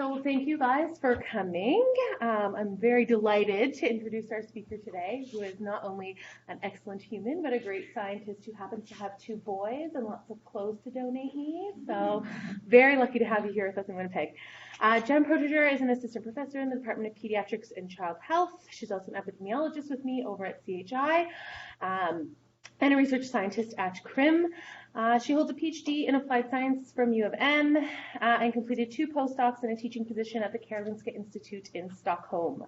So thank you guys for coming. I'm very delighted to introduce our speaker today, who is not only an excellent human, but a great scientist who happens to have 2 boys and lots of clothes to donate me. So very lucky to have you here with us in Winnipeg. Jen Protudjer is an assistant professor in the Department of Pediatrics and Child Health. She's also an epidemiologist with me over at CHI. And a research scientist at CRIM. She holds a PhD in applied science from U of M and completed 2 postdocs in a teaching position at the Karolinska Institute in Stockholm.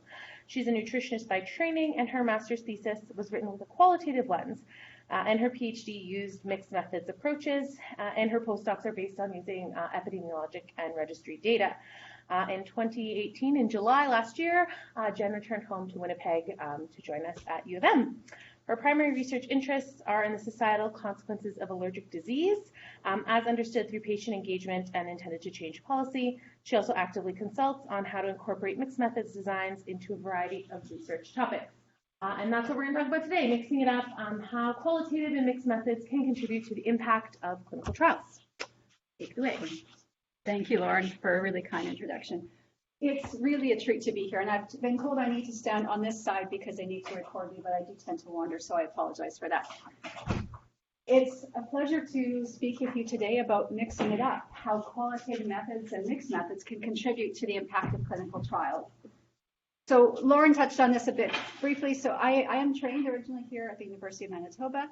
She's a nutritionist by training, and her master's thesis was written with a qualitative lens. And her PhD used mixed methods approaches, and her postdocs are based on using epidemiologic and registry data. In 2018, in July last year, Jen returned home to Winnipeg to join us at U of M. Her primary research interests are in the societal consequences of allergic disease, as understood through patient engagement and intended to change policy. She also actively consults on how to incorporate mixed methods designs into a variety of research topics. And that's what we're going to talk about today, mixing it up, how qualitative and mixed methods can contribute to the impact of clinical trials. Take it away. Thank you, Lauren, for a really kind introduction. It's really a treat to be here, and I've been told I need to stand on this side because they need to record me, but I do tend to wander, so I apologize for that. It's a pleasure to speak with you today about mixing it up, how qualitative methods and mixed methods can contribute to the impact of clinical trials. So Lauren touched on this a bit briefly. So I am trained originally here at the University of Manitoba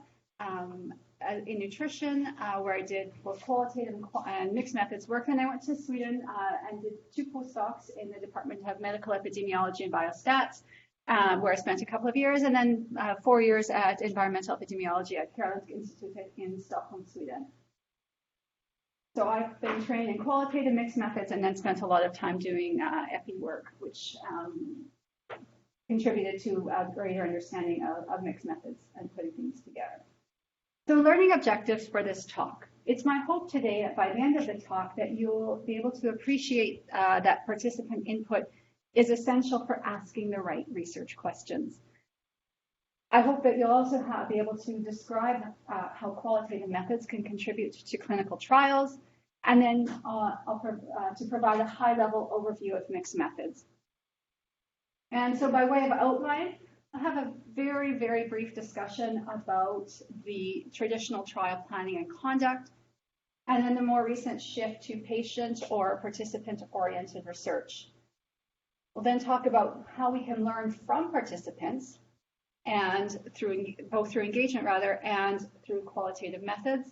in nutrition, where I did both qualitative and mixed methods work. And I went to Sweden and did 2 postdocs in the Department of Medical Epidemiology and Biostats, where I spent a couple of years, and then 4 years at Environmental Epidemiology at Karolinska Institute in Stockholm, Sweden. So I've been trained in qualitative mixed methods and then spent a lot of time doing epi work, which contributed to a greater understanding of mixed methods and putting things together. So learning objectives for this talk. It's my hope today that by the end of the talk that you'll be able to appreciate that participant input is essential for asking the right research questions. I hope that you'll also be able to describe how qualitative methods can contribute to clinical trials, and then to provide a high-level overview of mixed methods. And so by way of outline, I have a very, very brief discussion about the traditional trial planning and conduct, and then the more recent shift to patient or participant-oriented research. We'll then talk about how we can learn from participants, and both through engagement and through qualitative methods,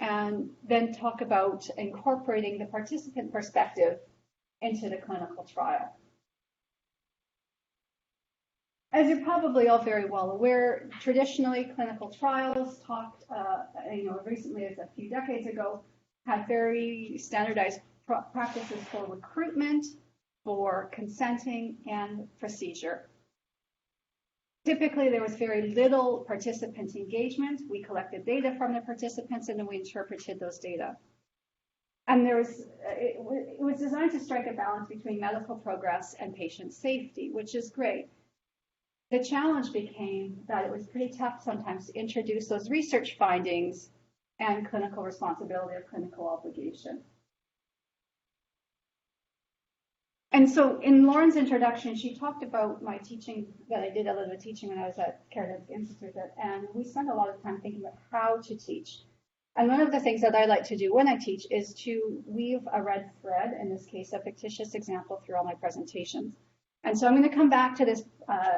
and then talk about incorporating the participant perspective into the clinical trial. As you're probably all very well aware, traditionally clinical trials recently as a few decades ago, had very standardized practices for recruitment, for consenting, and procedure. Typically, there was very little participant engagement. We collected data from the participants, and then we interpreted those data. And it was designed to strike a balance between medical progress and patient safety, which is great. The challenge became that it was pretty tough sometimes to introduce those research findings and clinical responsibility or clinical obligation. And so in Lauren's introduction, she talked about my teaching, that I did a little bit of teaching when I was at Karolinska Institute, and we spent a lot of time thinking about how to teach. And one of the things that I like to do when I teach is to weave a red thread, in this case, a fictitious example, through all my presentations. And so I'm going to come back to this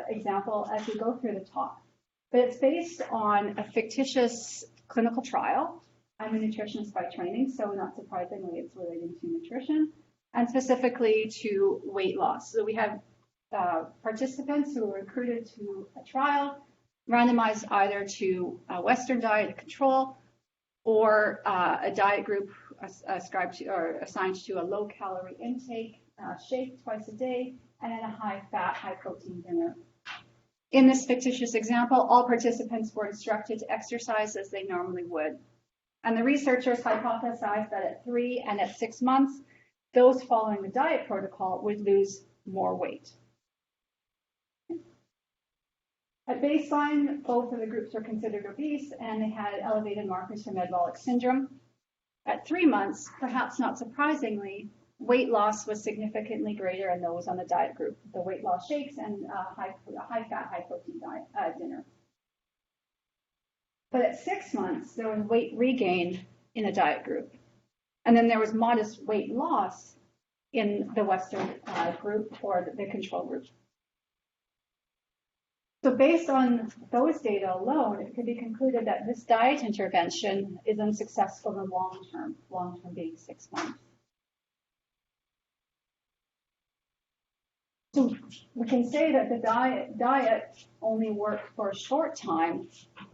example as we go through the talk. But it's based on a fictitious clinical trial. I'm a nutritionist by training, so not surprisingly, it's relating to nutrition, and specifically to weight loss. So we have participants who were recruited to a trial, randomized either to a Western diet, a control, or a diet group ascribed to or assigned to a low-calorie intake, shake twice a day, and then a high-fat, high-protein dinner. In this fictitious example, all participants were instructed to exercise as they normally would. And the researchers hypothesized that at 3 and at 6 months, those following the diet protocol would lose more weight. At baseline, both of the groups were considered obese, and they had elevated markers for metabolic syndrome. At 3 months, perhaps not surprisingly, weight loss was significantly greater in those on the diet group, the weight loss shakes and high-fat, high-protein diet dinner. But at 6 months, there was weight regain in the diet group. And then there was modest weight loss in the Western group or the control group. So based on those data alone, it could be concluded that this diet intervention is unsuccessful in the long term being 6 months. So we can say that the diet only worked for a short time,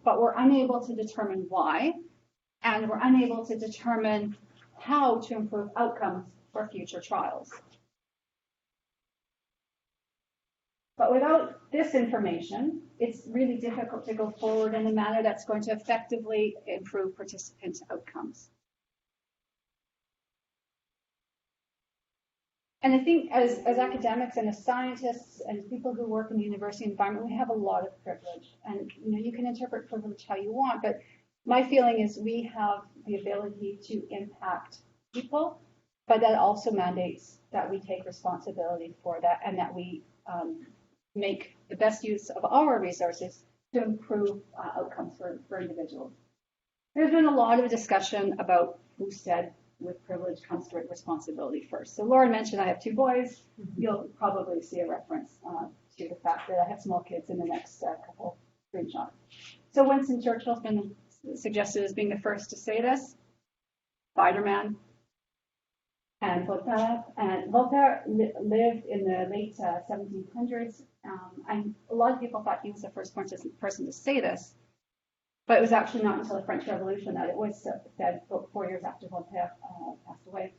but we're unable to determine why, and we're unable to determine how to improve outcomes for future trials. But without this information, it's really difficult to go forward in a manner that's going to effectively improve participant outcomes. And I think as academics and as scientists and as people who work in the university environment, we have a lot of privilege. And you can interpret privilege how you want, but my feeling is we have the ability to impact people, but that also mandates that we take responsibility for that and that we make the best use of our resources to improve outcomes for individuals. There's been a lot of discussion about who said with privilege comes to responsibility first. So Lauren mentioned I have 2 boys. You'll probably see a reference to the fact that I have small kids in the next couple screenshots. So Winston Churchill's been suggested as being the first to say this, Spider-Man, and Voltaire. And Voltaire lived in the late 1700s, and a lot of people thought he was the first person to say this, but it was actually not until the French Revolution that it was said 4 years after Voltaire passed away.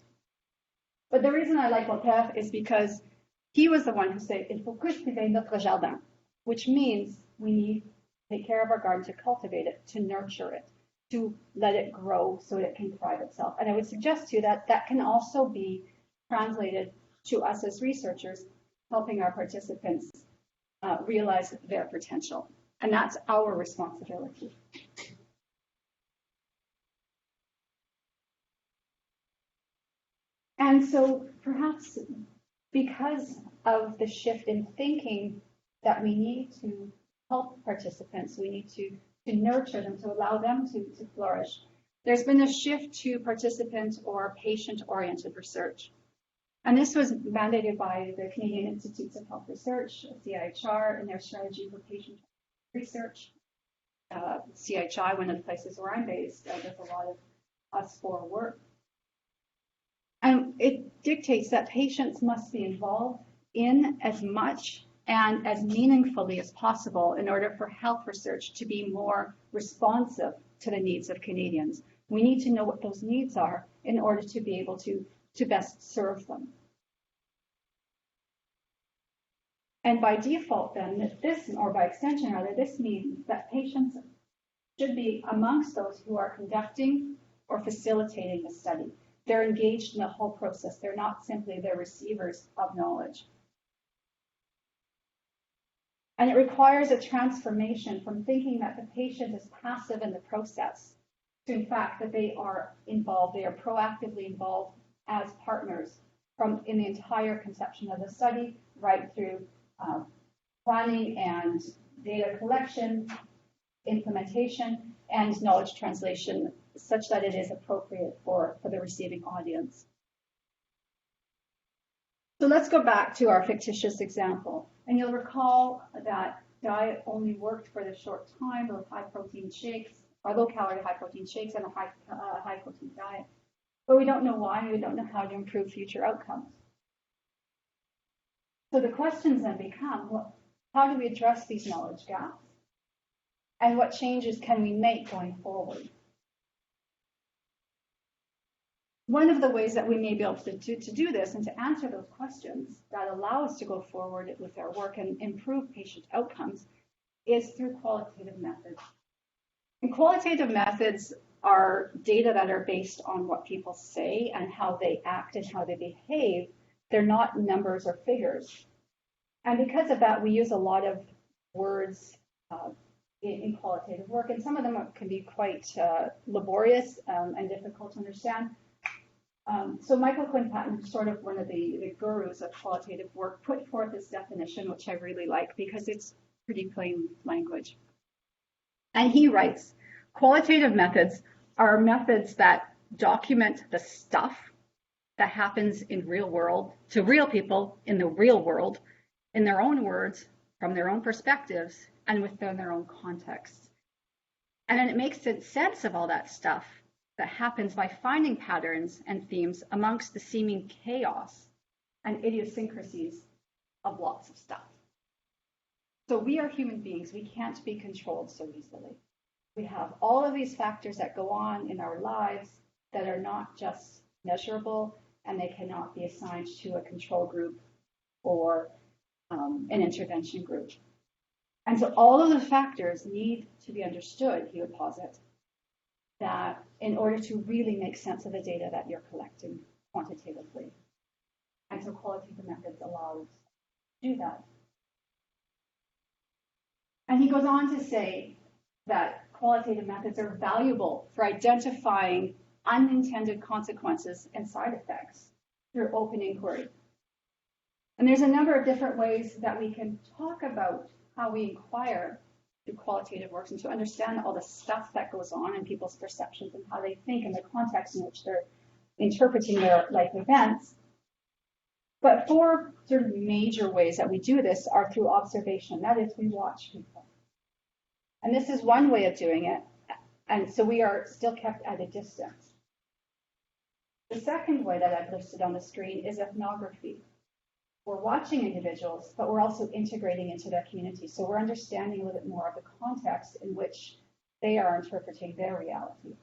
But the reason I like Voltaire is because he was the one who said, "Il faut cultiver notre jardin," which means we need to take care of our garden, to cultivate it, to nurture it, to let it grow so it can thrive itself. And I would suggest to you that that can also be translated to us as researchers, helping our participants realize their potential. And that's our responsibility. And so perhaps because of the shift in thinking that we need to help participants, we need to nurture them, to allow them to flourish, there's been a shift to participant or patient-oriented research. And this was mandated by the Canadian Institutes of Health Research, CIHR, and their strategy for patient research. CIHI, one of the places where I'm based, does a lot of us-for work. And it dictates that patients must be involved in as much and as meaningfully as possible in order for health research to be more responsive to the needs of Canadians. We need to know what those needs are in order to be able to best serve them. And by default then, or by extension rather, this means that patients should be amongst those who are conducting or facilitating the study. They're engaged in the whole process. They're not simply the receivers of knowledge. And it requires a transformation from thinking that the patient is passive in the process to, in fact, that they are involved, they are proactively involved as partners in the entire conception of the study, right through planning and data collection, implementation, and knowledge translation, such that it is appropriate for the receiving audience. So let's go back to our fictitious example. And you'll recall that diet only worked for the short time of high-protein shakes, or low-calorie high-protein shakes and a high-protein diet. But we don't know why, and we don't know how to improve future outcomes. So the questions then become, well, how do we address these knowledge gaps? And what changes can we make going forward? One of the ways that we may be able to do this and to answer those questions that allow us to go forward with our work and improve patient outcomes is through qualitative methods. And qualitative methods are data that are based on what people say and how they act and how they behave. They're not numbers or figures. And because of that, we use a lot of words in qualitative work, and some of them can be quite laborious and difficult to understand. So Michael Quinn Patton, sort of one of the gurus of qualitative work, put forth this definition, which I really like because it's pretty plain language. And he writes, qualitative methods are methods that document the stuff that happens in real world, to real people in the real world, in their own words, from their own perspectives, and within their own contexts. And then it makes sense of all that stuff that happens by finding patterns and themes amongst the seeming chaos and idiosyncrasies of lots of stuff. So we are human beings. We can't be controlled so easily. We have all of these factors that go on in our lives that are not just measurable, and they cannot be assigned to a control group or an intervention group. And so all of the factors need to be understood, he would posit, that in order to really make sense of the data that you're collecting quantitatively. And so qualitative methods allow us to do that. And he goes on to say that qualitative methods are valuable for identifying unintended consequences and side effects through open inquiry. And there's a number of different ways that we can talk about how we inquire through qualitative works and to understand all the stuff that goes on in people's perceptions and how they think in the context in which they're interpreting their life events. But four sort of major ways that we do this are through observation. That is, we watch people. And this is one way of doing it. And so we are still kept at a distance. The second way that I've listed on the screen is ethnography. We're watching individuals, but we're also integrating into their community. So we're understanding a little bit more of the context in which they are interpreting their reality.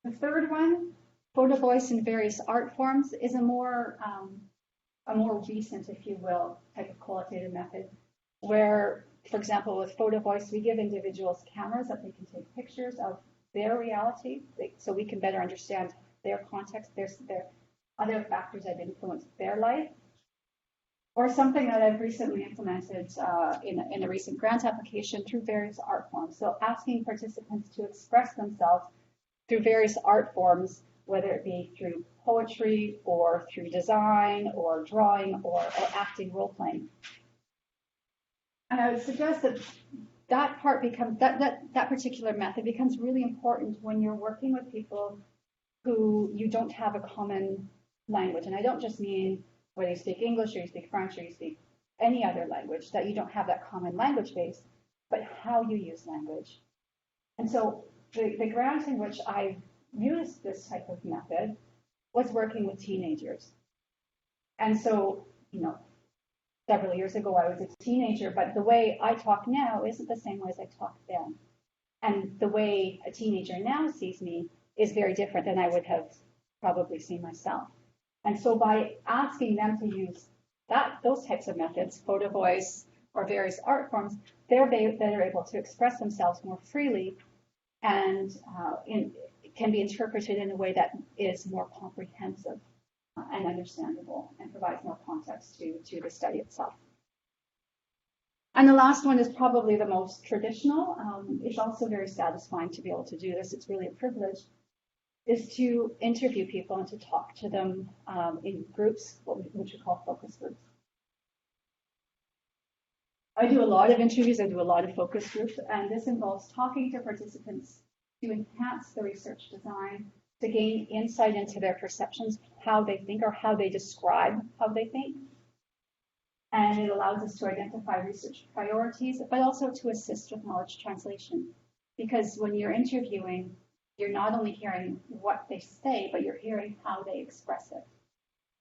The third one, photo voice in various art forms, is a more recent, if you will, type of qualitative method, where, for example, with photo voice, we give individuals cameras that they can take pictures of their reality, so we can better understand their context, their other factors that influence their life. Or something that I've recently implemented in a recent grant application through various art forms. So asking participants to express themselves through various art forms, whether it be through poetry or through design or drawing or acting, role-playing. And I would suggest that that part becomes, that particular method becomes really important when you're working with people who you don't have a common language. And I don't just mean whether you speak English or you speak French or you speak any other language, that you don't have that common language base, but how you use language. And so the grant in which I used this type of method was working with teenagers. And so, several years ago I was a teenager, but the way I talk now isn't the same way as I talked then. And the way a teenager now sees me is very different than I would have probably seen myself. And so by asking them to use those types of methods, photo voice or various art forms, they're better able to express themselves more freely and can be interpreted in a way that is more comprehensive and understandable and provides more context to the study itself. And the last one is probably the most traditional. It's also very satisfying to be able to do this. It's really a privilege, is to interview people and to talk to them in groups, which we call focus groups. I do a lot of interviews, I do a lot of focus groups, and this involves talking to participants to enhance the research design, to gain insight into their perceptions, how they think or how they describe how they think. And it allows us to identify research priorities, but also to assist with knowledge translation. Because when you're interviewing, you're not only hearing what they say, but you're hearing how they express it.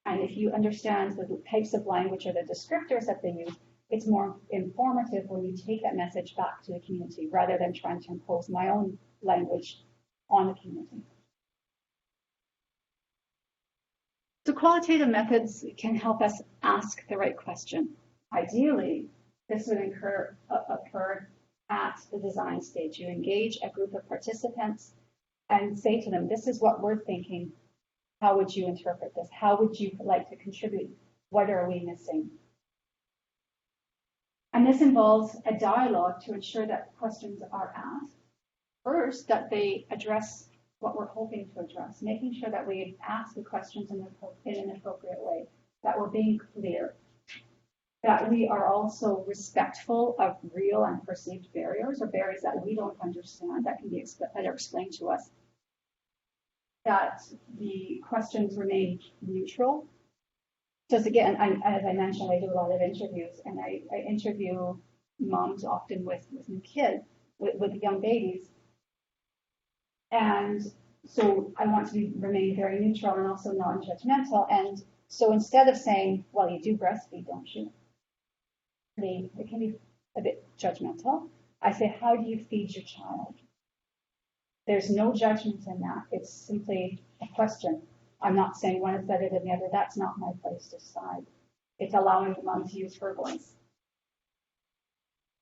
And if you understand the types of language or the descriptors that they use, it's more informative when you take that message back to the community rather than trying to impose my own language on the community. So qualitative methods can help us ask the right question. Ideally, this would occur at the design stage. You engage a group of participants and say to them, this is what we're thinking. How would you interpret this? How would you like to contribute? What are we missing? And this involves a dialogue to ensure that questions are asked. First, that they address what we're hoping to address, making sure that we ask the questions in an appropriate way, that we're being clear, that we are also respectful of real and perceived barriers or barriers that we don't understand that can be that are explained to us, that the questions remain neutral. Just again, as I mentioned, I do a lot of interviews, and I interview moms often with new kids, with young babies. And so I want to remain very neutral and also non-judgmental. And so instead of saying, well, you do breastfeed, don't you? It can be a bit judgmental. I say, how do you feed your child? There's no judgment in that. It's simply a question. I'm not saying one is better than the other. That's not my place to decide. It's allowing the mom to use her voice.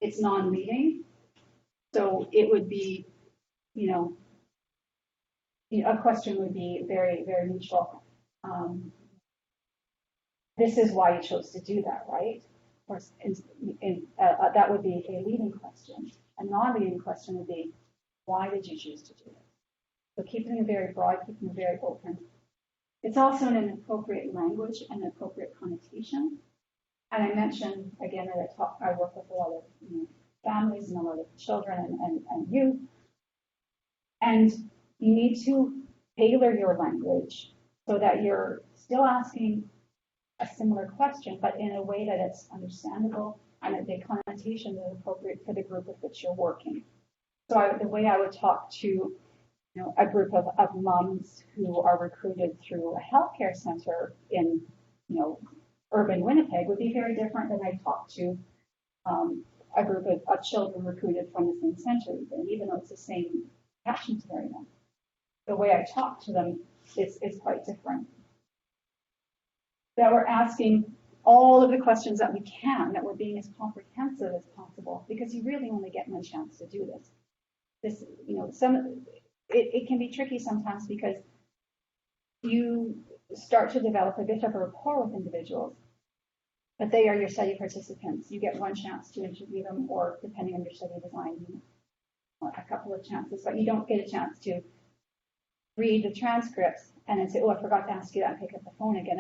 It's non-leading. So it would be, a question would be very, very neutral. This is why you chose to do that, right? Or that would be a leading question. A non-leading question would be, why did you choose to do this? So keeping it very broad, keeping it very open. It's also in an appropriate language and appropriate connotation. And I mentioned, again, that I work with a lot of families and a lot of children and youth. And you need to tailor your language so that you're still asking a similar question, but in a way that it's understandable and that the connotation is appropriate for the group with which you're working. So the way I would talk to a group of moms who are recruited through a healthcare center in urban Winnipeg would be very different than I talk to a group of children recruited from the same center, even though it's the same catchment area. The way I talk to them is quite different. That we're asking all of the questions that we can, that we're being as comprehensive as possible, because you really only get one chance to do this. It can be tricky sometimes because you start to develop a bit of a rapport with individuals, but they are your study participants. You get one chance to interview them, or depending on your study design, a couple of chances, but you don't get a chance to read the transcripts and then say, oh, I forgot to ask you that, and pick up the phone again.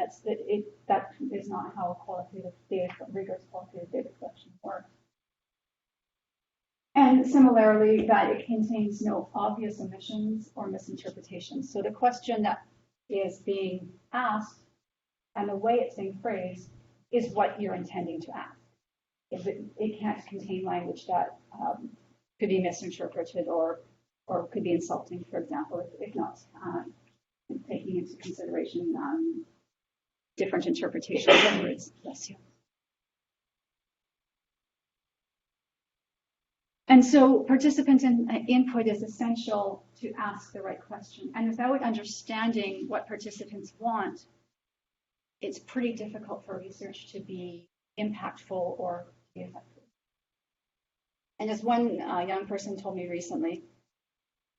That is not how rigorous qualitative data collection works. And similarly, that it contains no obvious omissions or misinterpretations. So the question that is being asked and the way it's being phrased is what you're intending to ask. It can't contain language that could be misinterpreted or could be insulting, for example, if not taking into consideration different interpretations of words. Bless you. And so participant input is essential to ask the right question. And without understanding what participants want, it's pretty difficult for research to be impactful or be effective. And as one young person told me recently,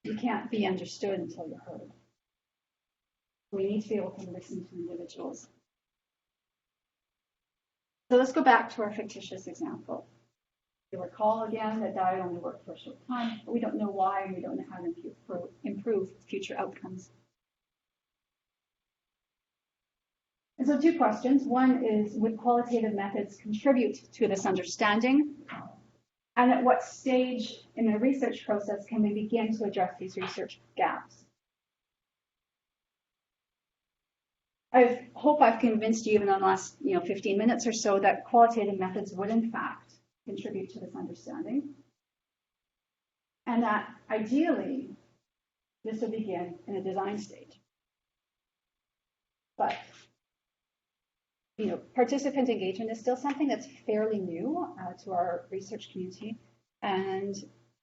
you can't be understood until you're heard. We need to be able to listen to individuals. So let's go back to our fictitious example. You recall again that diet only worked for a short time, but we don't know why, and we don't know how to improve future outcomes. And so 2 questions. One is, would qualitative methods contribute to this understanding? And at what stage in the research process can we begin to address these research gaps? I hope I've convinced you even in the last 15 minutes or so that qualitative methods would in fact contribute to this understanding. And that ideally, this would begin in a design stage. But participant engagement is still something that's fairly new to our research community. And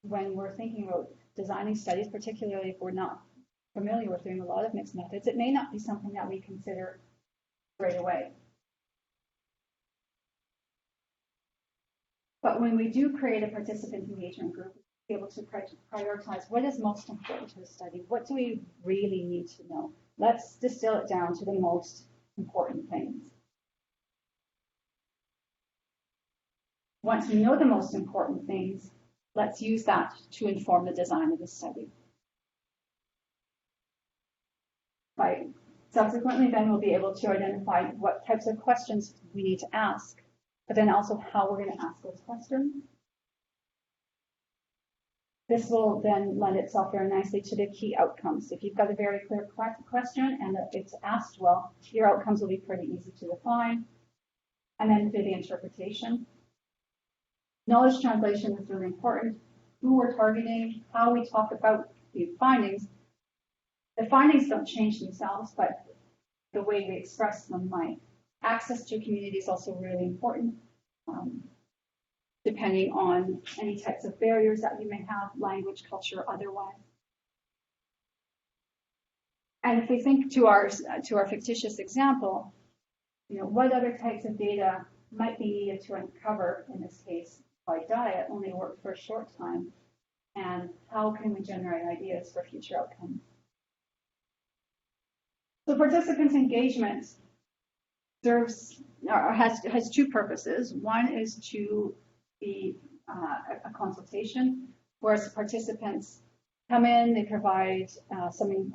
when we're thinking about designing studies, particularly if we're not familiar with doing a lot of mixed methods, it may not be something that we consider right away. But when we do create a participant engagement group, we'll be able to prioritize what is most important to the study. What do we really need to know? Let's distill it down to the most important things. Once we know the most important things, let's use that to inform the design of the study. Subsequently, then we'll be able to identify what types of questions we need to ask, but then also how we're going to ask those questions. This will then lend itself very nicely to the key outcomes. If you've got a very clear question and it's asked well, your outcomes will be pretty easy to define. And then do the interpretation. Knowledge translation is really important. Who we're targeting, how we talk about the findings. The findings don't change themselves, but the way we express them might. Access to community is also really important, depending on any types of barriers that you may have, language, culture, otherwise. And if we think to our fictitious example, what other types of data might be needed to uncover, in this case, why diet only worked for a short time, and how can we generate ideas for future outcomes? So participant engagement has two purposes. One is to be a consultation, whereas the participants come in, they provide some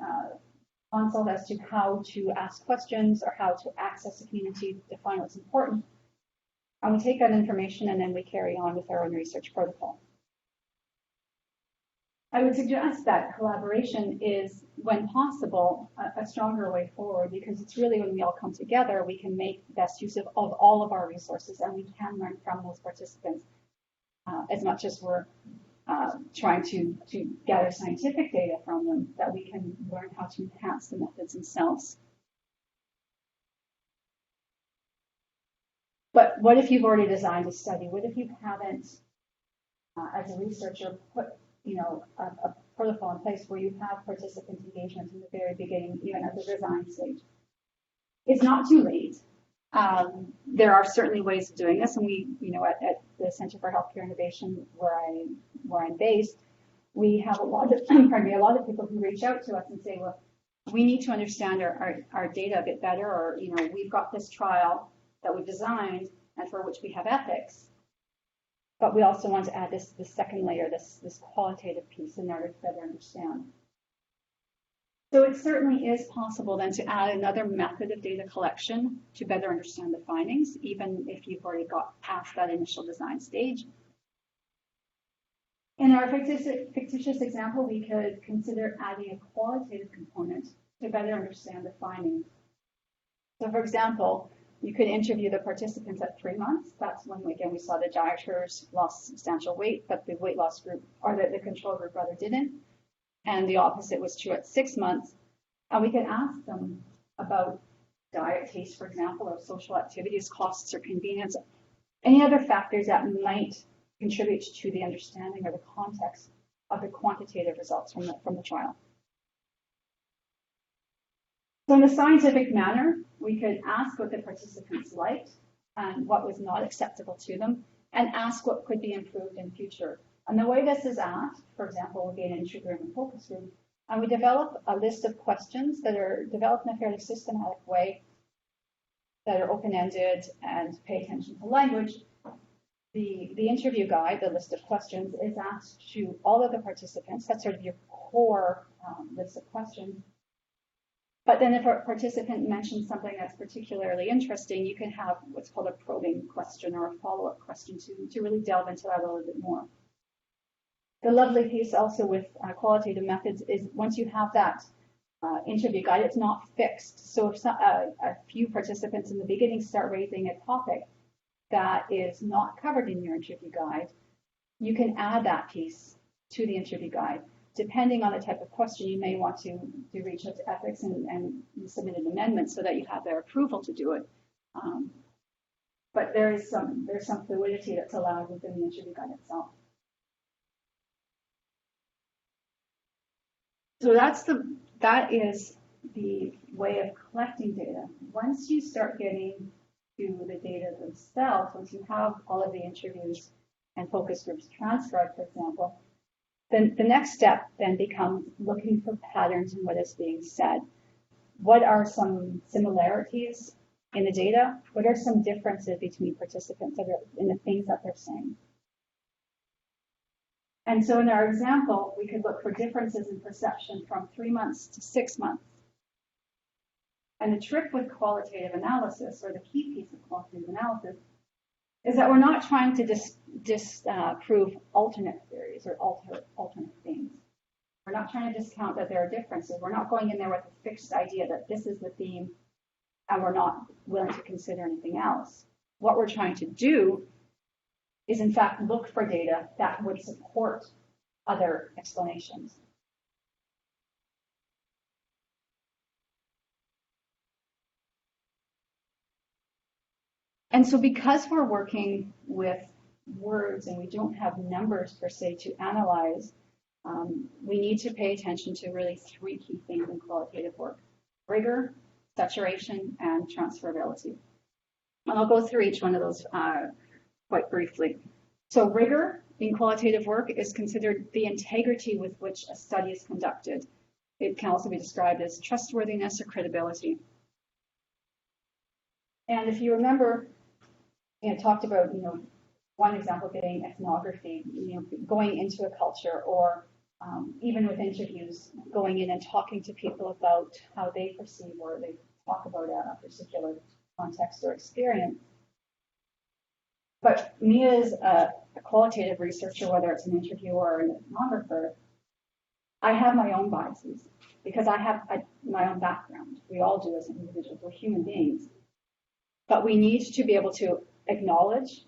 consult as to how to ask questions or how to access the community, define what's important. And we take that information and then we carry on with our own research protocol. I would suggest that collaboration is, when possible, a stronger way forward, because it's really when we all come together, we can make best use of all of our resources, and we can learn from those participants as much as we're trying to gather scientific data from them, that we can learn how to enhance the methods themselves. But what if you've already designed a study? What if you haven't, as a researcher, put a protocol in place where you have participant engagement in the very beginning, even at the design stage? It's not too late. There are certainly ways of doing this, and we, at the Center for Healthcare Innovation, where I'm based, we have a lot of people who reach out to us and say, well, we need to understand our data a bit better, or we've got this trial that we've designed and for which we have ethics, but we also want to add this second layer, this qualitative piece, in order to better understand. So it certainly is possible then to add another method of data collection to better understand the findings, even if you've already got past that initial design stage. In our fictitious example, we could consider adding a qualitative component to better understand the findings. So for example, you could interview the participants at 3 months. That's when, again, we saw the dieters lost substantial weight, but the weight loss group, or the control group rather, didn't. And the opposite was true at 6 months. And we could ask them about diet, taste, for example, or social activities, costs or convenience, any other factors that might contribute to the understanding or the context of the quantitative results from the trial. So in a scientific manner, we could ask what the participants liked and what was not acceptable to them, and ask what could be improved in future. And the way this is asked, for example, would be an intergroup and focus group, and we develop a list of questions that are developed in a fairly systematic way, that are open-ended and pay attention to language. The interview guide, the list of questions, is asked to all of the participants. That's sort of your core list of questions. But then if a participant mentions something that's particularly interesting, you can have what's called a probing question or a follow-up question to really delve into that a little bit more. The lovely piece also with qualitative methods is once you have that interview guide, it's not fixed. So if a few participants in the beginning start raising a topic that is not covered in your interview guide, you can add that piece to the interview guide. Depending on the type of question, you may want to reach out to ethics and submit an amendment so that you have their approval to do it. But there's some fluidity that's allowed within the interview guide itself. So that is the way of collecting data. Once you start getting to the data themselves, once you have all of the interviews and focus groups transcribed, for example, then the next step then becomes looking for patterns in what is being said. What are some similarities in the data? What are some differences between participants that are in the things that they're saying? And so in our example, we could look for differences in perception from 3 months to 6 months. And the trick with qualitative analysis, or the key piece of qualitative analysis, is that we're not trying to disprove alternate theories or alternate themes. We're not trying to discount that there are differences. We're not going in there with a fixed idea that this is the theme and we're not willing to consider anything else. What we're trying to do is, in fact, look for data that would support other explanations. And so because we're working with words and we don't have numbers per se to analyze, we need to pay attention to really three key things in qualitative work: rigor, saturation, and transferability. And I'll go through each one of those quite briefly. So rigor in qualitative work is considered the integrity with which a study is conducted. It can also be described as trustworthiness or credibility. And if you remember, talked about, one example being ethnography, going into a culture, or even with interviews, going in and talking to people about how they perceive or they talk about a particular context or experience. But me as a qualitative researcher, whether it's an interviewer or an ethnographer, I have my own biases because I have my own background. We all do as individuals. We're human beings. But we need to be able to acknowledge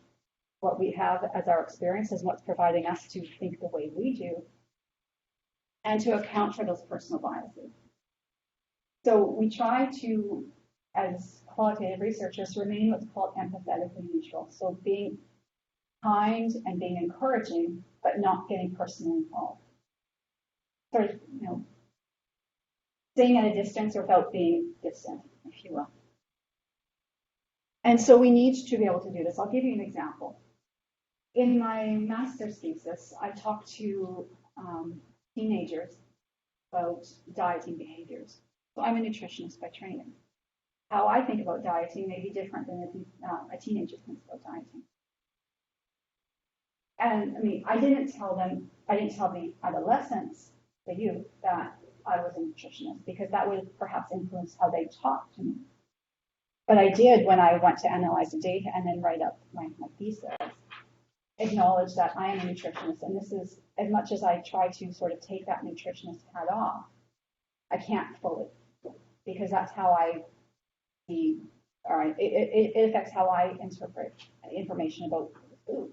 what we have as our experiences, what's providing us to think the way we do, and to account for those personal biases. So we try to, as qualitative researchers, remain what's called empathetically neutral. So being kind and being encouraging, but not getting personally involved. Sort of, staying at a distance without being distant, if you will. And so we need to be able to do this. I'll give you an example. In my master's thesis, I talked to teenagers about dieting behaviors. So I'm a nutritionist by training. How I think about dieting may be different than a teenager thinks about dieting. And I didn't tell the adolescents, the youth, that I was a nutritionist, because that would perhaps influence how they talk to me. But I did, when I went to analyze the data and then write up my thesis, acknowledge that I am a nutritionist. And this is, as much as I try to sort of take that nutritionist hat off, I can't fully, because that's how I see, or it affects how I interpret information about food.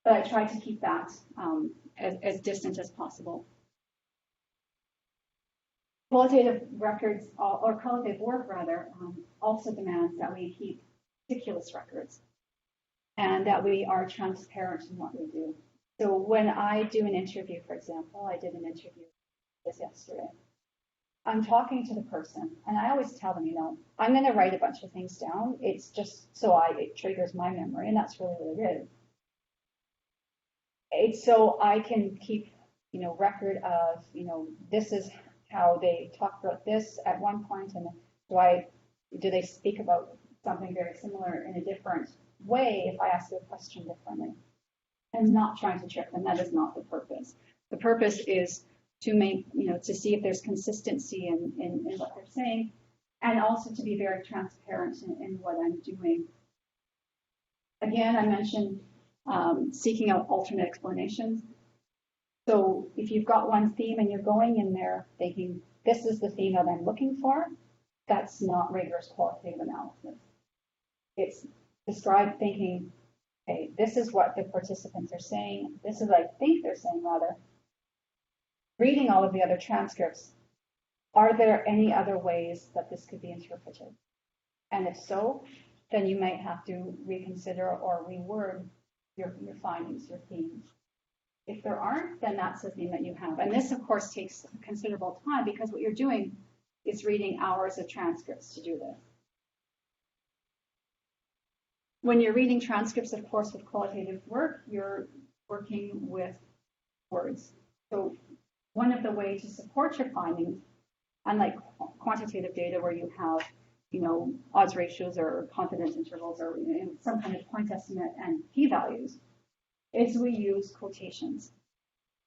But I try to keep that as distant as possible. Qualitative records, or qualitative work rather, also demands that we keep meticulous records and that we are transparent in what we do. So when I do an interview, for example, I did an interview this yesterday. I'm talking to the person, and I always tell them, I'm going to write a bunch of things down. It's just so it triggers my memory, and that's really what it is. It's so I can keep, record of, this is how they talk about this at one point, and do they speak about something very similar in a different way if I ask a question differently? And not trying to trick them. That is not the purpose. The purpose is to make, to see if there's consistency in what they're saying, and also to be very transparent in what I'm doing. Again, I mentioned seeking out alternate explanations. So if you've got one theme and you're going in there thinking, this is the theme that I'm looking for, that's not rigorous qualitative analysis. It's described thinking, okay, this is what the participants are saying. This is what I think they're saying, rather. Reading all of the other transcripts, are there any other ways that this could be interpreted? And if so, then you might have to reconsider or reword your findings, your themes. If there aren't, then that's the theme that you have. And this, of course, takes considerable time because what you're doing is reading hours of transcripts to do this. When you're reading transcripts, of course, with qualitative work, you're working with words. So one of the ways to support your findings, unlike quantitative data where you have, odds ratios or confidence intervals or some kind of point estimate and p-values, is we use quotations.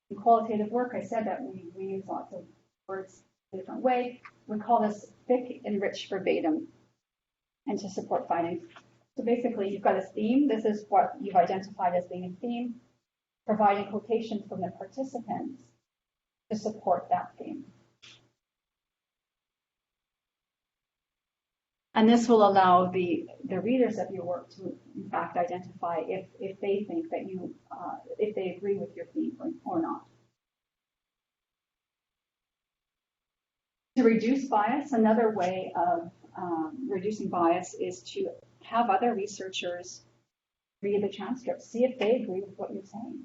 In qualitative work, I said that we use lots of words a different way. We call this specific, enriched verbatim, and to support findings. So basically, you've got a theme. This is what you've identified as being a theme, providing quotations from the participants to support that theme. And this will allow the readers of your work to, in fact, identify if they think that you, if they agree with your theme or not. To reduce bias, another way of reducing bias is to have other researchers read the transcript, see if they agree with what you're saying.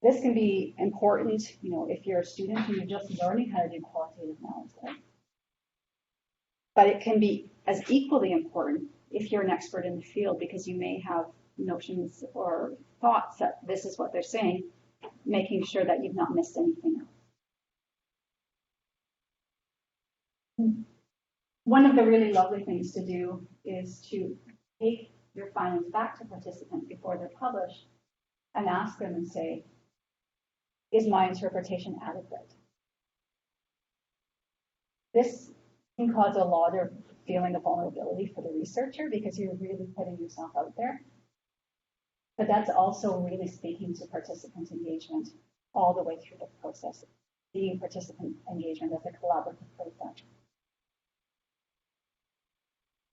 This can be important, if you're a student and you're just learning how to do qualitative analysis. But it can be as equally important if you're an expert in the field, because you may have notions or thoughts that this is what they're saying, making sure that you've not missed anything else. One of the really lovely things to do is to take your findings back to participants before they're published and ask them and say, is my interpretation adequate? This can cause a lot of feeling of vulnerability for the researcher because you're really putting yourself out there. But that's also really speaking to participant engagement all the way through the process, being participant engagement as a collaborative process.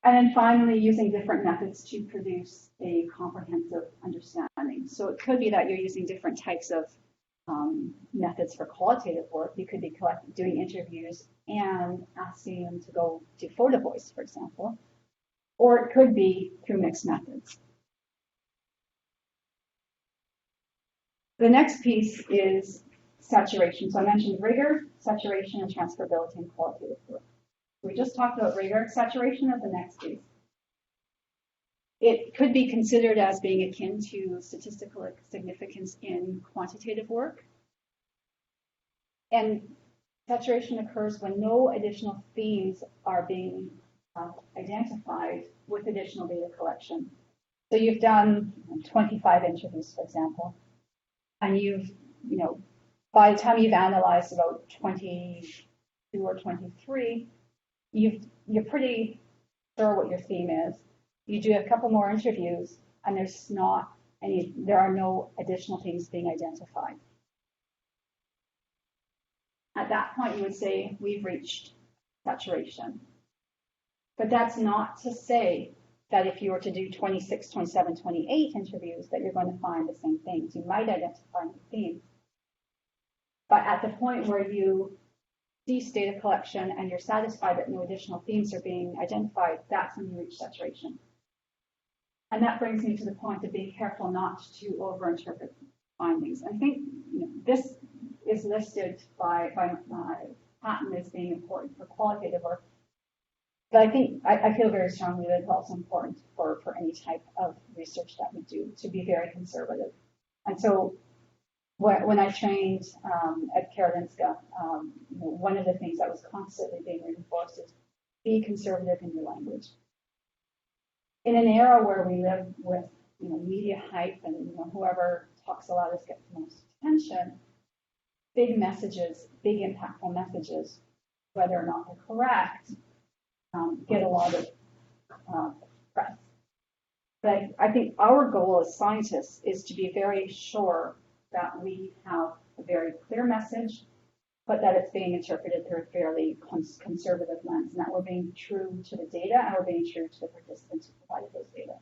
And then finally, using different methods to produce a comprehensive understanding. So it could be that you're using different types of methods for qualitative work. You could be doing interviews and asking them to go do photo voice, for example. Or it could be through mixed methods. The next piece is saturation. So I mentioned rigor, saturation, and transferability in qualitative work. We just talked about rigor. Saturation is the next piece. It could be considered as being akin to statistical significance in quantitative work. And saturation occurs when no additional themes are being identified with additional data collection. So you've done 25 interviews, for example, and you've, by the time you've analyzed about 22 or 23, you're pretty sure what your theme is. You do a couple more interviews, and there are no additional themes being identified. At that point, you would say we've reached saturation. But that's not to say that if you were to do 26, 27, 28 interviews, that you're going to find the same things. You might identify new themes. But at the point where you cease data collection and you're satisfied that no additional themes are being identified, that's when you reach saturation. And that brings me to the point of being careful not to overinterpret findings. I think this is listed by Patton as being important for qualitative work. But I feel very strongly that it's also important for any type of research that we do to be very conservative. And so when I trained at Karolinska, one of the things that was constantly being reinforced is be conservative in your language. In an era where we live with media hype and whoever talks the loudest gets the most attention, big messages, big impactful messages, whether or not they're correct, get a lot of press. But I think our goal as scientists is to be very sure that we have a very clear message, but that it's being interpreted through a fairly conservative lens, and that we're being true to the data and we're being true to the participants who provided those data.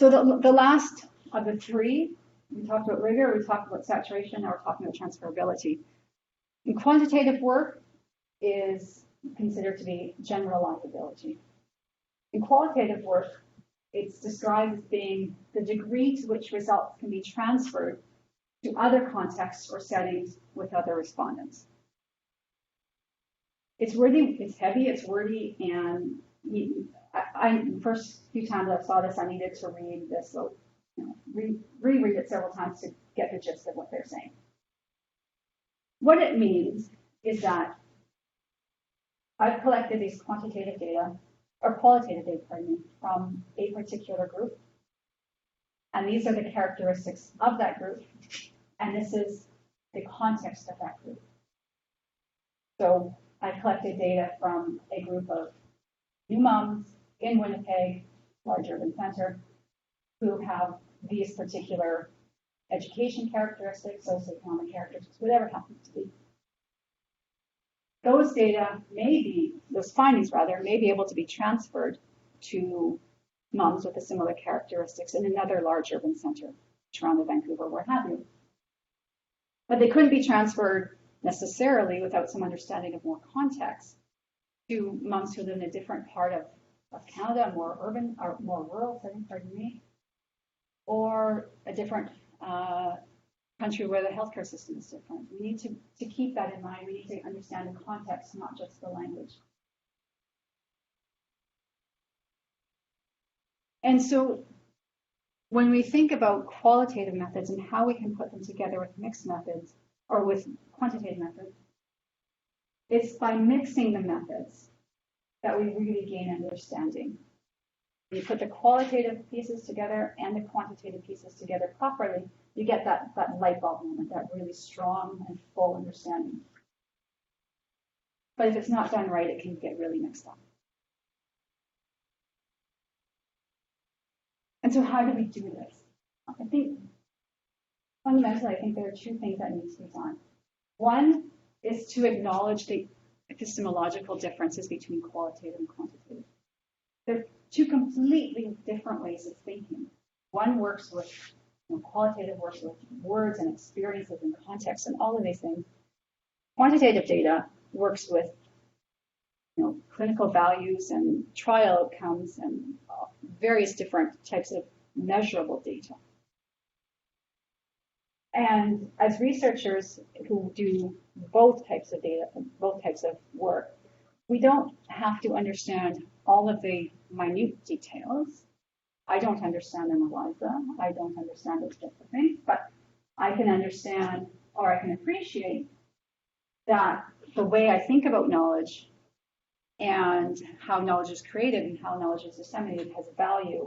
So the last of the three, we talked about rigor, we talked about saturation, now we're talking about transferability. And quantitative work is considered to be generalizability. In qualitative work, it's described as being the degree to which results can be transferred to other contexts or settings with other respondents. It's wordy, it's heavy, it's wordy, and the first few times I saw this, I needed to read this, so reread it several times to get the gist of what they're saying. What it means is that I've collected these quantitative data, or qualitative data, from a particular group. And these are the characteristics of that group. And this is the context of that group. So I collected data from a group of new moms in Winnipeg, large urban center, who have these particular education characteristics, socioeconomic characteristics, whatever it happens to be. Those findings may be able to be transferred to moms with a similar characteristics in another large urban center, Toronto, Vancouver, where have you. But they couldn't be transferred necessarily without some understanding of more context to moms who live in a different part of Canada, a more urban or more rural setting, or a different country where the healthcare system is different. We need to keep that in mind. We need to understand the context, not just the language. And so when we think about qualitative methods and how we can put them together with mixed methods or with quantitative methods, it's by mixing the methods that we really gain understanding. When you put the qualitative pieces together and the quantitative pieces together properly, you get that light bulb moment, that really strong and full understanding. But if it's not done right, it can get really mixed up. And so how do we do this? I think fundamentally, there are two things that need to be done. One is to acknowledge the epistemological differences between qualitative and quantitative. They're two completely different ways of thinking. One works with, qualitative works with words and experiences and context and all of these things. Quantitative data works with clinical values and trial outcomes and various different types of measurable data. And as researchers who do both types of data, both types of work, we don't have to understand all of the minute details. I don't understand them, Eliza. I don't understand those types of things, but I can understand or I can appreciate that the way I think about knowledge and how knowledge is created and how knowledge is disseminated has value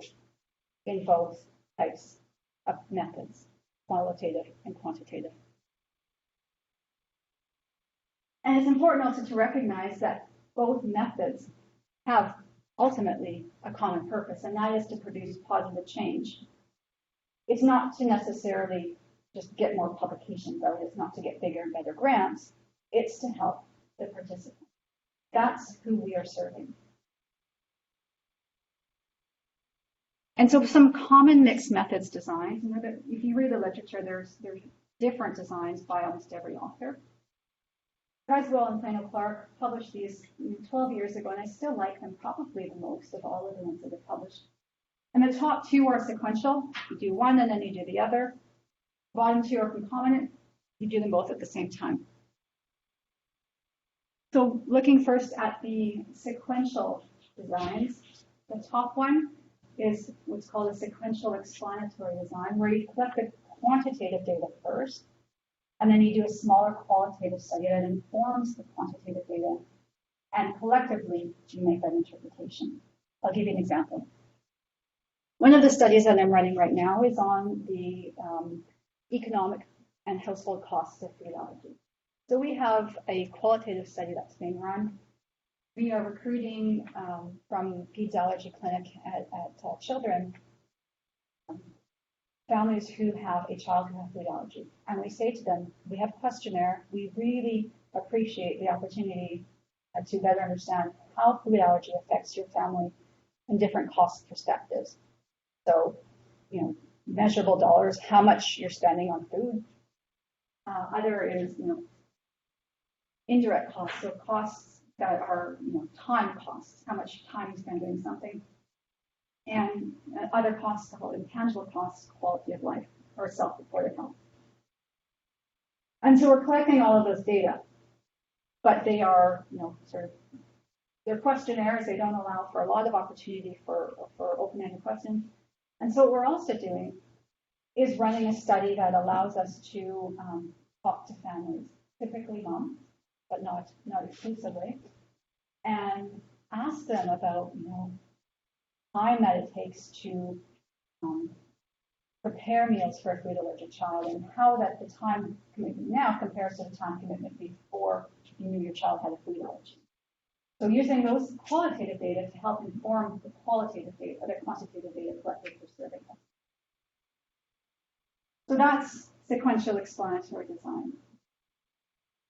in both types of methods, qualitative and quantitative. And it's important also to recognize that both methods have ultimately a common purpose, and that is to produce positive change. It's not to necessarily just get more publications out. It's not to get bigger and better grants. It's to help the participants. That's who we are serving. And so some common mixed methods designs, if you read the literature, there's different designs by almost every author. Creswell and Plano-Clark published these 12 years ago, and I still like them probably the most of all of the ones that have published. And the top two are sequential. You do one and then you do the other. Bottom two are concomitant. You do them both at the same time. So looking first at the sequential designs, the top one is what's called a sequential explanatory design, where you collect the quantitative data first, and then you do a smaller qualitative study that informs the quantitative data, and collectively you make that interpretation. I'll give you an example. One of the studies that I'm running right now is on the economic and household costs of food allergy. So we have a qualitative study that's being run. We are recruiting from Pediatrics allergy clinic at children, families who have a child who has food allergy. And we say to them, we have a questionnaire. We really appreciate the opportunity to better understand how food allergy affects your family in different cost perspectives. So, measurable dollars, how much you're spending on food. Other is, indirect costs, so costs that are, time costs, how much time you spend doing something. And other costs, called intangible costs, quality of life, or self-reported health. And so we're collecting all of those data, but they are, they're questionnaires. They don't allow for a lot of opportunity for open-ended questions. And so what we're also doing is running a study that allows us to talk to families, typically moms, but not exclusively, and ask them about, time that it takes to prepare meals for a food allergic child, and how that the time commitment now compares to the time commitment before you knew your child had a food allergy. So using those qualitative data to help inform the quantitative data collected for survey. So that's sequential explanatory design.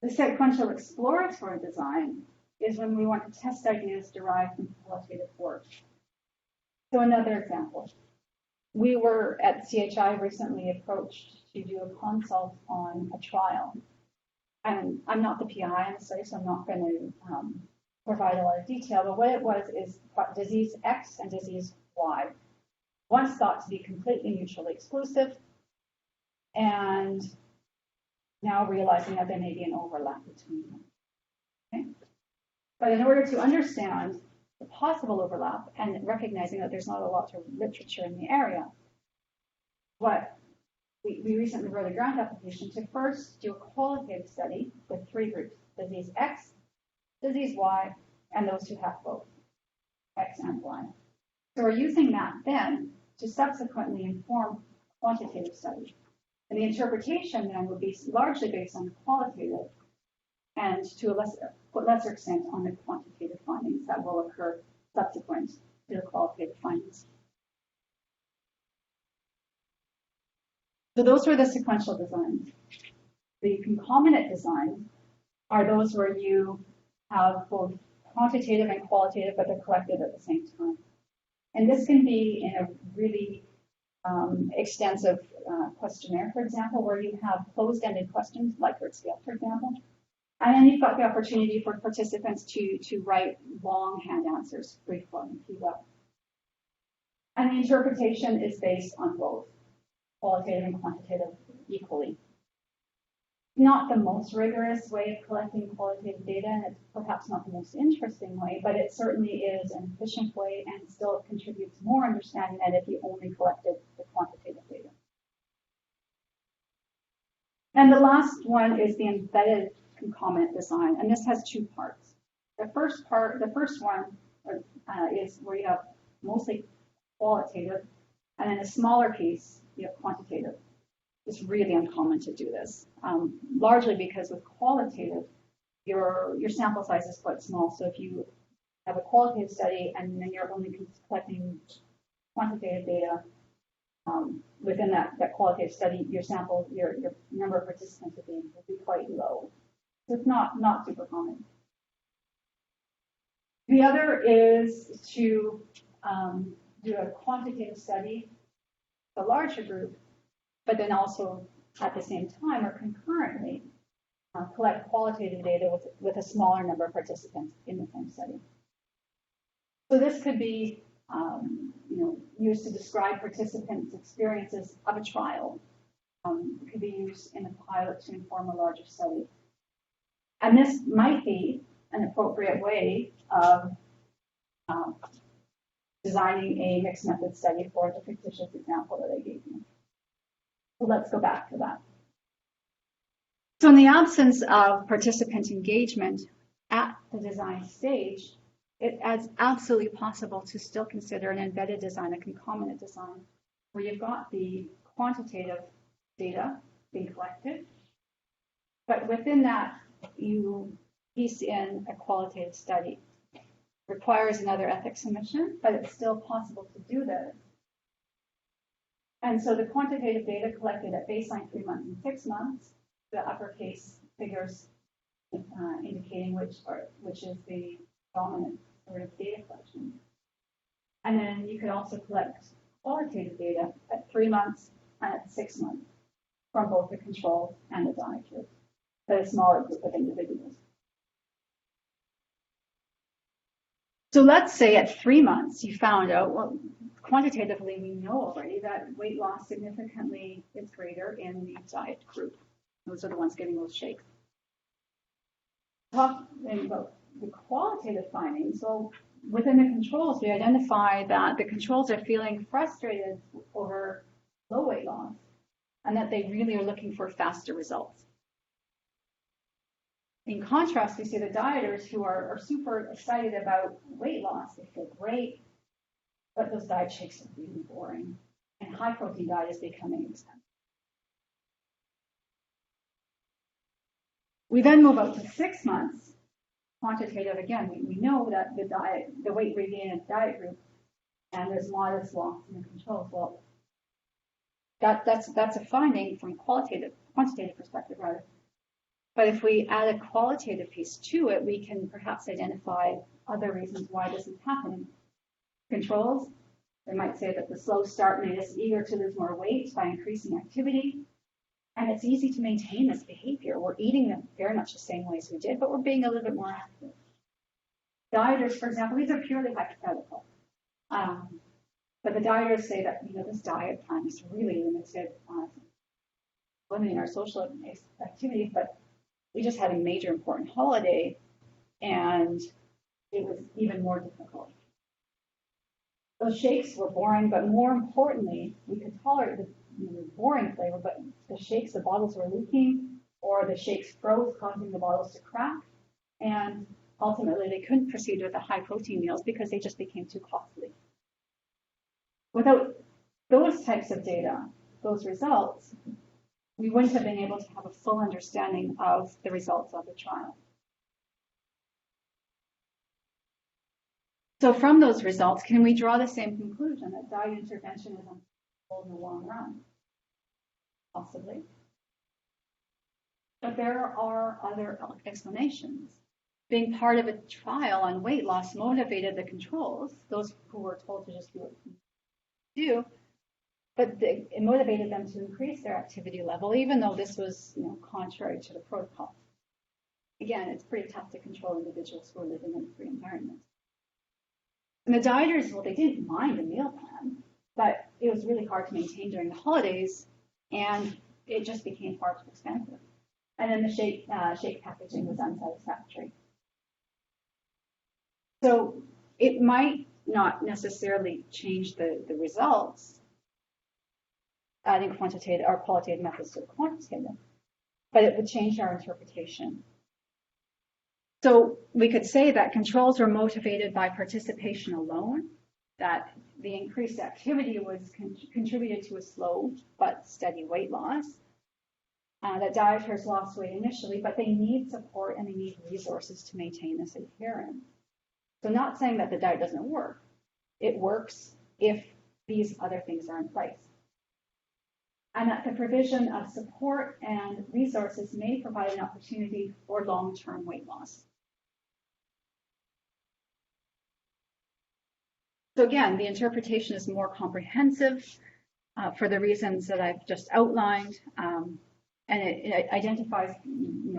The sequential exploratory design is when we want to test ideas derived from qualitative work. So another example. We were at CHI recently approached to do a consult on a trial. And I'm not the PI in the study, so I'm not going to provide a lot of detail, but what it was is disease X and disease Y. Once thought to be completely mutually exclusive, and now realizing that there may be an overlap between them. Okay? But in order to understand the possible overlap and recognizing that there's not a lot of literature in the area, what we recently wrote a grant application to first do a qualitative study with 3 groups: disease X, disease Y, and those who have both, X and Y. So we're using that then to subsequently inform quantitative study. And the interpretation then would be largely based on the qualitative and to a lesser extent on the quantitative findings that will occur subsequent to the qualitative findings. So those were the sequential designs. The concomitant designs are those where you have both quantitative and qualitative, but they're collected at the same time. And this can be in a really extensive questionnaire, for example, where you have closed-ended questions, Likert scale, for example. And then you've got the opportunity for participants to write longhand answers, brief form, if you will. And the interpretation is based on both qualitative and quantitative equally. Not the most rigorous way of collecting qualitative data, and it's perhaps not the most interesting way, but it certainly is an efficient way and still contributes more understanding than if you only collected the quantitative data. And the last one is the embedded concomitant design, and this has 2 parts. The first one is where you have mostly qualitative, and then a smaller piece, you have quantitative. It's really uncommon to do this, largely because with qualitative, your sample size is quite small. So if you have a qualitative study and then you're only collecting quantitative data within that qualitative study, your number of participants will be quite low. So it's not super common. The other is to do a quantitative study, a larger group, but then also at the same time or concurrently collect qualitative data with a smaller number of participants in the same study. So this could be used to describe participants' experiences of a trial. It could be used in a pilot to inform a larger study. And this might be an appropriate way of designing a mixed method study for the fictitious example that I gave you. So let's go back to that. So in the absence of participant engagement at the design stage, it is absolutely possible to still consider an embedded design, a concomitant design, where you've got the quantitative data being collected, but within that, you piece in a qualitative study. It requires another ethics submission, but it's still possible to do this. And so the quantitative data collected at baseline 3 months and 6 months, the uppercase figures indicating which is the dominant sort of data collection. And then you could also collect qualitative data at 3 months and at 6 months from both the control and the diet group, but a smaller group of individuals. So let's say at 3 months you found out, well, quantitatively we know already that weight loss significantly is greater in the diet group. Those are the ones getting those shakes. Talking about the qualitative findings, so within the controls, we identify that the controls are feeling frustrated over low weight loss and that they really are looking for faster results. In contrast, we see the dieters who are super excited about weight loss. They feel great, but those diet shakes are really boring. and high-protein diet is becoming expensive. We then move out to 6 months. Quantitative, again, we know that the weight regain in the diet group, and there's modest loss in the controls. Well, that's a finding from quantitative perspective, rather. But if we add a qualitative piece to it, we can perhaps identify other reasons why this is happening. Controls, they might say that the slow start made us eager to lose more weight by increasing activity. And it's easy to maintain this behavior. We're eating them very much the same way as we did, but we're being a little bit more active. Dieters, for example, these are purely hypothetical. But the dieters say that, this diet plan is really limited on limiting our social activities, but we just had a major important holiday, and it was even more difficult. Those shakes were boring, but more importantly, we could tolerate the boring flavor, but the shakes, the bottles were leaking, or the shakes froze, causing the bottles to crack, and ultimately they couldn't proceed with the high protein meals because they just became too costly. Without those types of data, those results, we wouldn't have been able to have a full understanding of the results of the trial. So from those results, can we draw the same conclusion that diet intervention is unsustainable in the long run? Possibly. But there are other explanations. Being part of a trial on weight loss motivated the controls, those who were told to just do what they do, but it motivated them to increase their activity level, even though this was contrary to the protocol. Again, it's pretty tough to control individuals who are living in a free environment. And the dieters, well, they didn't mind the meal plan, but it was really hard to maintain during the holidays, and it just became far too expensive. And then the shake packaging was unsatisfactory. So it might not necessarily change the results, adding quantitative or qualitative methods to the quantitative, but it would change our interpretation. So we could say that controls were motivated by participation alone, that the increased activity was contributed to a slow but steady weight loss, that dieters lost weight initially, but they need support and they need resources to maintain this adherence. So not saying that the diet doesn't work. It works if these other things are in place. And that the provision of support and resources may provide an opportunity for long-term weight loss. So again, the interpretation is more comprehensive for the reasons that I've just outlined, and it identifies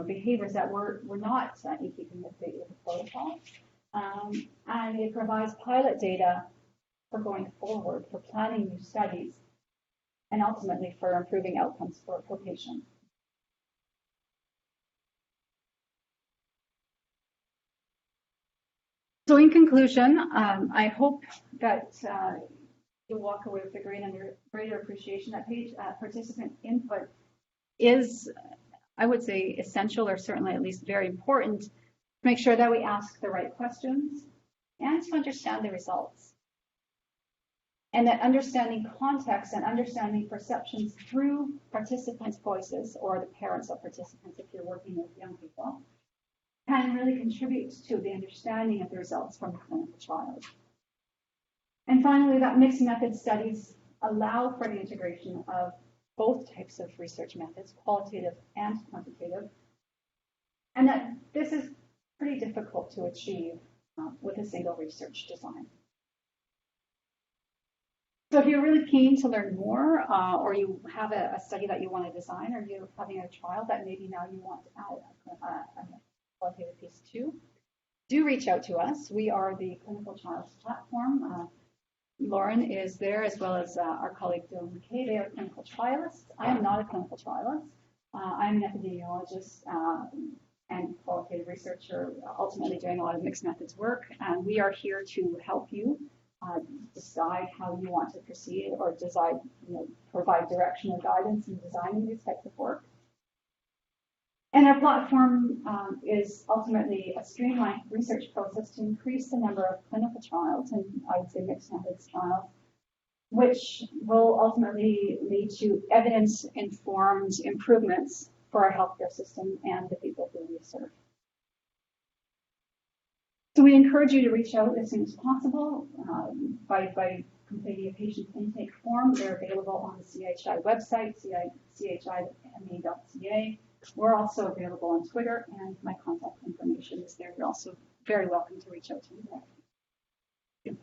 behaviors that were not in keeping with the protocol, and it provides pilot data for going forward, for planning new studies, and ultimately for improving outcomes for patients. So in conclusion, I hope that you'll walk away with a greater appreciation that participant input is, I would say, essential, or certainly at least very important, to make sure that we ask the right questions and to understand the results. And that understanding context and understanding perceptions through participants' voices, or the parents of participants if you're working with young people, can really contribute to the understanding of the results from the clinical trials. And finally, that mixed method studies allow for the integration of both types of research methods, qualitative and quantitative, and that this is pretty difficult to achieve with a single research design. So if you're really keen to learn more, or you have a study that you want to design, or you're having a trial that maybe now you want to add a qualitative piece to, do reach out to us. We are the clinical trials platform. Lauren is there, as well as our colleague Dylan McKay. They are clinical trialists. I am not a clinical trialist. I'm an epidemiologist and qualitative researcher, ultimately doing a lot of mixed methods work. And we are here to help you decide how you want to proceed, or decide, provide directional guidance in designing these types of work. And our platform is ultimately a streamlined research process to increase the number of clinical trials, and I would say mixed methods trials, which will ultimately lead to evidence-informed improvements for our healthcare system and the people who we serve. So we encourage you to reach out as soon as possible by completing a patient intake form. They're available on the CHI website, chime.ca. We're also available on Twitter, and my contact information is there. You're also very welcome to reach out to me directly. Thank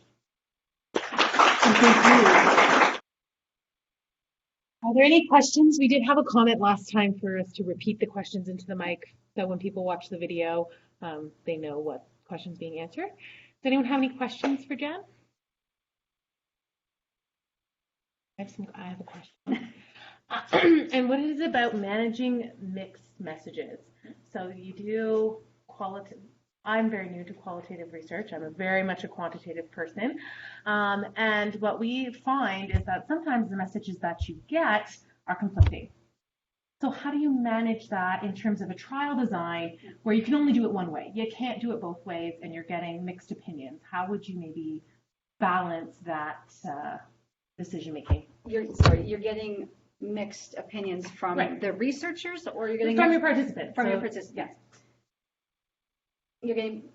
you. Are there any questions? We did have a comment last time for us to repeat the questions into the mic, so when people watch the video, they know what questions being answered. Does anyone have any questions for Jen? I have a question. And what is it about managing mixed messages? So you do qualitative. I'm very new to qualitative research. I'm very much a quantitative person. And what we find is that sometimes the messages that you get are conflicting. So how do you manage that in terms of a trial design where you can only do it one way? You can't do it both ways and you're getting mixed opinions. How would you maybe balance that decision making? You're getting mixed opinions from the researchers, or you're getting from your participants? From your participants. Yes. You're getting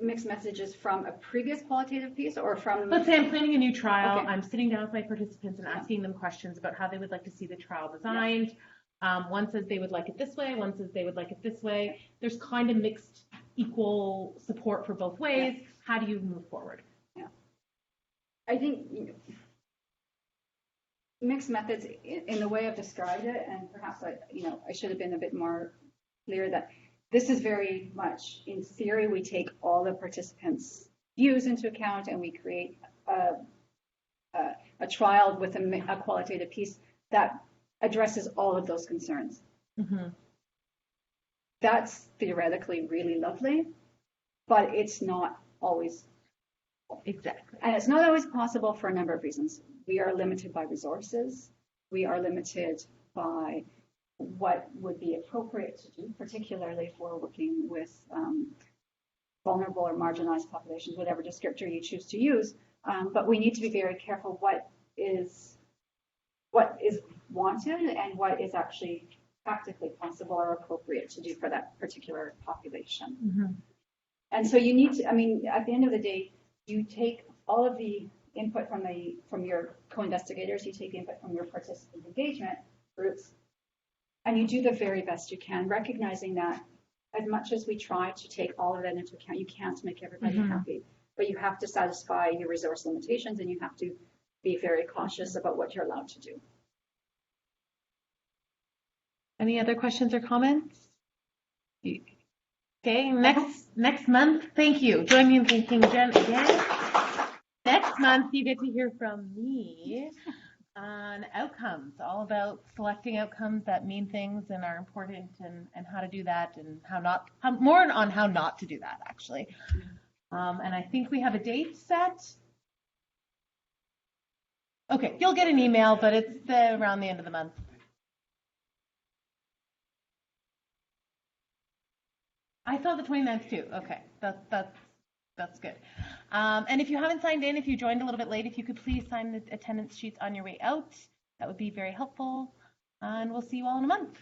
mixed messages from a previous qualitative piece, or from... Let's say I'm planning a new trial. Okay. I'm sitting down with my participants and asking them questions about how they would like to see the trial designed. Yeah. One says they would like it this way. One says they would like it this way. There's kind of mixed, equal support for both ways. Yeah. How do you move forward? Yeah. I think mixed methods, in the way I've described it, and perhaps I should have been a bit more clear that this is very much, in theory, we take all the participants' views into account and we create a trial with a qualitative piece that addresses all of those concerns. Mm-hmm. That's theoretically really lovely, but it's not always. Exactly. And it's not always possible for a number of reasons. We are limited by resources. We are limited by what would be appropriate to do, particularly if we're working with vulnerable or marginalized populations, whatever descriptor you choose to use. But we need to be very careful what is wanted and what is actually practically possible or appropriate to do for that particular population. Mm-hmm. And so you need to, at the end of the day, you take all of the input from your co-investigators, you take input from your participant engagement groups, and you do the very best you can, recognizing that as much as we try to take all of that into account, you can't make everybody mm-hmm. happy, but you have to satisfy your resource limitations and you have to be very cautious about what you're allowed to do. Any other questions or comments? Okay, next month, thank you. Join me in thanking Jen again. Next month, you get to hear from me on outcomes, all about selecting outcomes that mean things and are important, and how to do that, and more on how not to do that, actually. And I think we have a date set. Okay, you'll get an email, but it's around the end of the month. I saw the 29th too. Okay, that's good. And if you haven't signed in, if you joined a little bit late, if you could please sign the attendance sheets on your way out, that would be very helpful. And we'll see you all in a month.